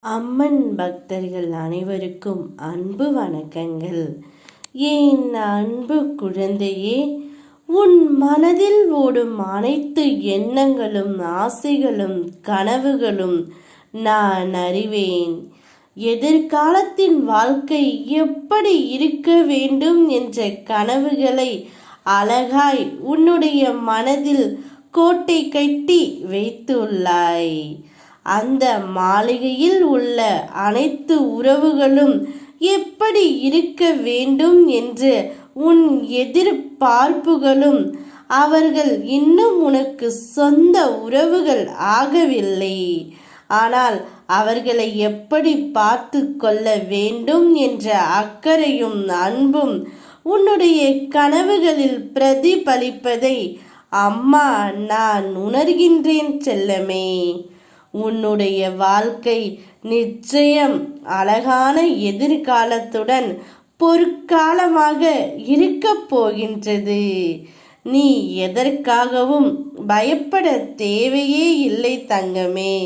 அம்மன் பக்தர்கள் அனைவருக்கும் அன்பு வணக்கங்கள். என் அன்பு குழந்தையே, உன் மனதில் ஓடும் அனைத்து எண்ணங்களும், ஆசைகளும், கனவுகளும் நான் அறிவேன். எதிர்காலத்தின் வாழ்க்கை எப்படி இருக்க வேண்டும் என்ற கனவுகளை அழகாய் உன்னுடைய மனதில் கோட்டை கட்டி வைத்துள்ளாய். அந்த மாளிகையில் உள்ள அனைத்து உறவுகளும் எப்படி இருக்க வேண்டும் என்று உன் எதிர்பார்ப்புகளும் அவர்கள் இன்னும் உனக்கு சொந்த உறவுகள் ஆகவில்லை. ஆனால் அவர்களை எப்படி பார்த்து கொள்ள வேண்டும் என்ற அக்கறையும் அன்பும் உன்னுடைய கனவுகளில் பிரதிபலிப்பதை அம்மா நான் உணர்கின்றேன் செல்லமே. உன்னுடைய வாழ்க்கை நிச்சயம் அழகான எதிர்காலத்துடன் பொற்காலமாக இருக்கப் போகின்றது. நீ எதற்காகவும் பயப்பட தேவையே இல்லை தங்கமே.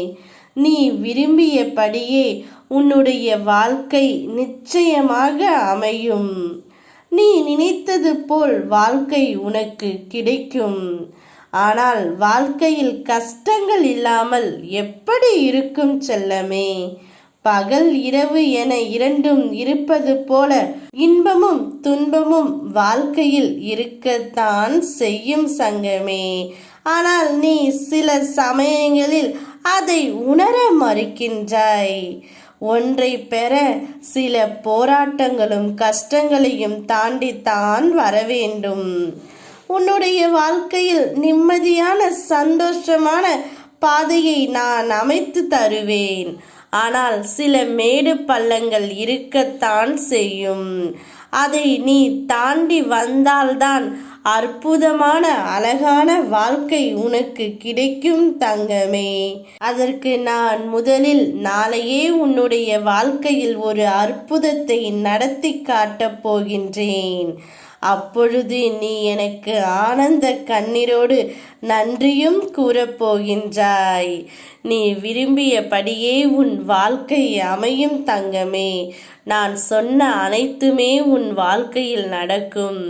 நீ விரும்பியபடியே உன்னுடைய வாழ்க்கை நிச்சயமாக அமையும். நீ நினைத்தது போல் வாழ்க்கை உனக்கு கிடைக்கும். ஆனால் வாழ்க்கையில் கஷ்டங்கள் இல்லாமல் எப்படி இருக்கும் செல்லமே? பகல் இரவு என இரண்டும் இருப்பது போல இன்பமும் துன்பமும் வாழ்க்கையில் இருக்கத்தான் செய்யும் சங்கமே. ஆனால் நீ சில சமயங்களில் அதை உணர மறுக்கின்றாய். ஒன்றை பெற சில போராட்டங்களும் கஷ்டங்களையும் தாண்டித்தான் வர வேண்டும். உன்னுடைய வாழ்க்கையில் நிம்மதியான சந்தோஷமான பாதையை நான் அமைத்து தருவேன். ஆனால் சில மேடு பள்ளங்கள் இருக்கத்தான் செய்யும். அதை நீ தாண்டி வந்தால்தான் அற்புதமான அழகான வாழ்க்கை உனக்கு கிடைக்கும் தங்கமே. அதற்கு நான் முதலில் நாளையே உன்னுடைய வாழ்க்கையில் ஒரு அற்புதத்தை நடத்தி காட்டப் போகின்றேன். அப்பொழுது நீ எனக்கு ஆனந்த கண்ணீரோடு நன்றியும் கூறப்போகின்றாய். நீ விரும்பியபடியே உன் வாழ்க்கை அமையும் தங்கமே. நான் சொன்ன அனைத்துமே உன் வாழ்க்கையில் நடக்கும்.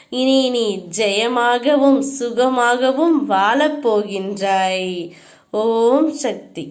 இனி நீ ஜெயமாகவும் சுகமாகவும் வாழப்போகின்றாய். ஓம் சக்தி.